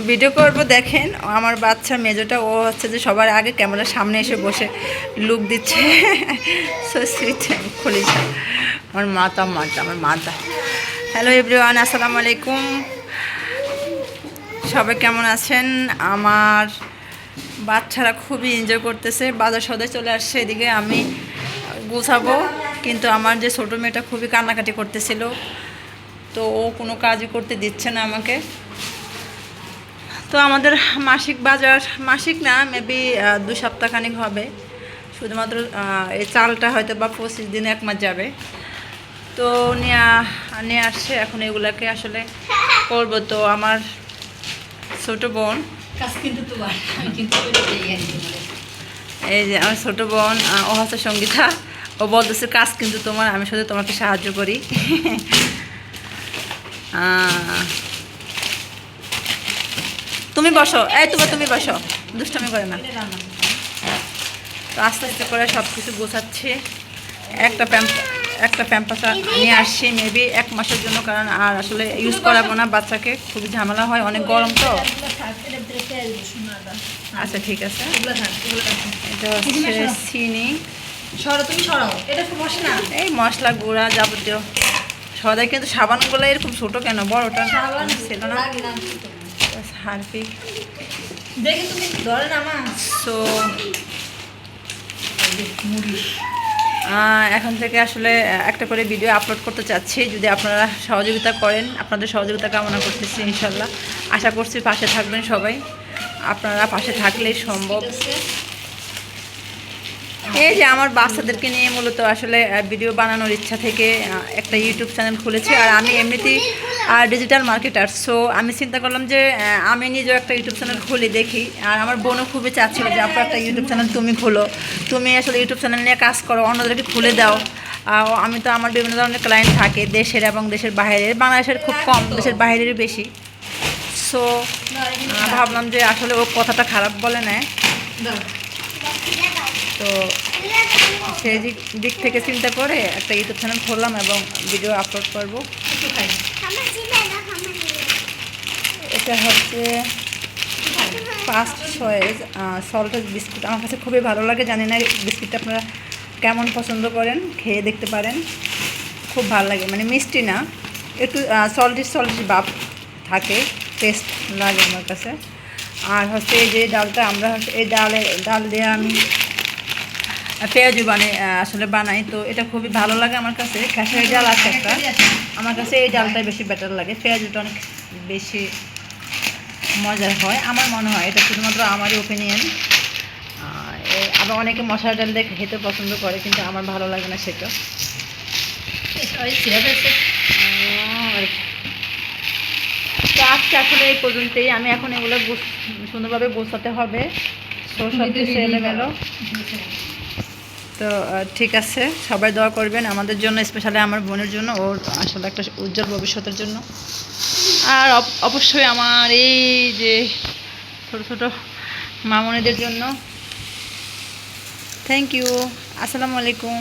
Video করব দেখেন আমার বাচ্চা মেজোটা ও হচ্ছে যে সবার আগে ক্যামেরার সামনে এসে বসে লুক দিচ্ছে সো সুইট খলিজা আমার মাতা। হ্যালো এভরিওয়ান, আসসালামু আলাইকুম। সবাই কেমন আছেন? আমার বাচ্চারা খুবই এনজয় করতেছে, বাজার সদায় চলে আসছে। এদিকে আমি গুছাবো, কিন্তু আমার যে ছোটো মেয়েটা খুবই কান্নাকাটি করতেছিল, তো ও কোনো কাজই করতে দিচ্ছে না আমাকে। তো আমাদের মাসিক বাজার, মাসিক না, মেবি 2 সপ্তাহখানিক হবে। শুধুমাত্র এই চালটা হয়তো বা 25 দিনে 1 মাস যাবে। তো নিয়ে আসছে, এখন এগুলাকে আসলে করবো। তো আমার ছোটো বোন, এই যে আমার ছোটো বোন, ও হচ্ছে সঙ্গীতা, ও বলতেছে কাজ কিন্তু তোমার, আমি শুধু তোমাকে সাহায্য করি। তুমি বসো, এই তুমি বসো, দুষ্টামি করে না। তো আস্তে আস্তে করে সব কিছু গোছাচ্ছি। একটা প্যাম্পাসা নিয়ে আসছি মেবি 1 মাসের জন্য, কারণ আর আসলে ইউজ করাবো না, বাচ্চাকে খুবই ঝামেলা হয়, অনেক গরম তো। আচ্ছা ঠিক আছে, এটা হচ্ছে চিনি, এই মশলা গুঁড়া যাবতীয় সদাই। কিন্তু সাবানগুলো এরকম ছোটো কেন, বড়টা ছিল না, হারপিক। সো এখন থেকে আসলে একটা করে ভিডিও আপলোড করতে চাচ্ছি। যদি আপনারা সহযোগিতা করেন, আপনাদের সহযোগিতা কামনা করতেছি ইনশাল্লাহ। আশা করছি পাশে থাকবেন সবাই, আপনারা পাশে থাকলেই সম্ভব। এই যে আমার বাচ্চাদেরকে নিয়ে মূলত আসলে ভিডিও বানানোর ইচ্ছা থেকে একটা ইউটিউব চ্যানেল খুলেছি। আর আমি এমনিতেই ডিজিটাল মার্কেটার, সো আমি চিন্তা করলাম যে আমি নিজেও একটা ইউটিউব চ্যানেল খুলে দেখি। আর আমার বোনও খুবই চাচ্ছিল যে আপনার একটা ইউটিউব চ্যানেল তুমি খোলো, তুমি আসলে ইউটিউব চ্যানেল নিয়ে কাজ করো, অন্যদেরকে খুলে দাও। আমি তো, আমার বিভিন্ন ধরনের ক্লায়েন্ট থাকে, দেশের এবং দেশের বাইরের, বাংলাদেশের খুব কম, দেশের বাইরের বেশি। সো ভাবলাম যে আসলে ও কথাটা খারাপ বলে নেয়, তো সেই দিক থেকে চিন্তা করে একটা ইউটিউব চ্যানেল খুললাম এবং ভিডিও আপলোড করব। এটা হচ্ছে ফার্স্ট চয়েস সল্টেড বিস্কুট। আমার কাছে খুবই ভালো লাগে, জানি না বিস্কুটটা আপনারা কেমন পছন্দ করেন, খেয়ে দেখতে পারেন। খুব ভালো লাগে, মানে মিষ্টি না, একটু সল্টিশ ভাব থাকে, টেস্ট লাগে আমার কাছে। আর হচ্ছে এই যে ডালটা, আমরা হচ্ছে এই ডাল দিয়ে আমি পেঁয়াজু আসলে বানাই, তো এটা খুবই ভালো লাগে আমার কাছে। খেসারি ডাল আছে একটা, আমার কাছে এই ডালটাই বেশি বেটার লাগে, পেঁয়াজুটা অনেক বেশি মজার হয় আমার মনে হয়। এটা শুধুমাত্র আমারই ওপিনিয়ন। আবার অনেকে মশলা ডাল দিয়ে খেতে পছন্দ করে, কিন্তু আমার ভালো লাগে না সেটা। তো আজকে আসলে এই পর্যন্তই। আমি এখন এগুলো সুন্দরভাবে গোছাতে হবে, সব কিছু এলোমেলো। তো ঠিক আছে, সবাই দোয়া করবেন আমাদের জন্য, স্পেশালি আমার বোনের জন্য, ওর আসলে একটা উজ্জ্বল ভবিষ্যতের জন্য। আর অবশ্যই আমার এই যে ছোটো ছোটো মামনিদের জন্য। থ্যাংক ইউ, আসসালামু আলাইকুম।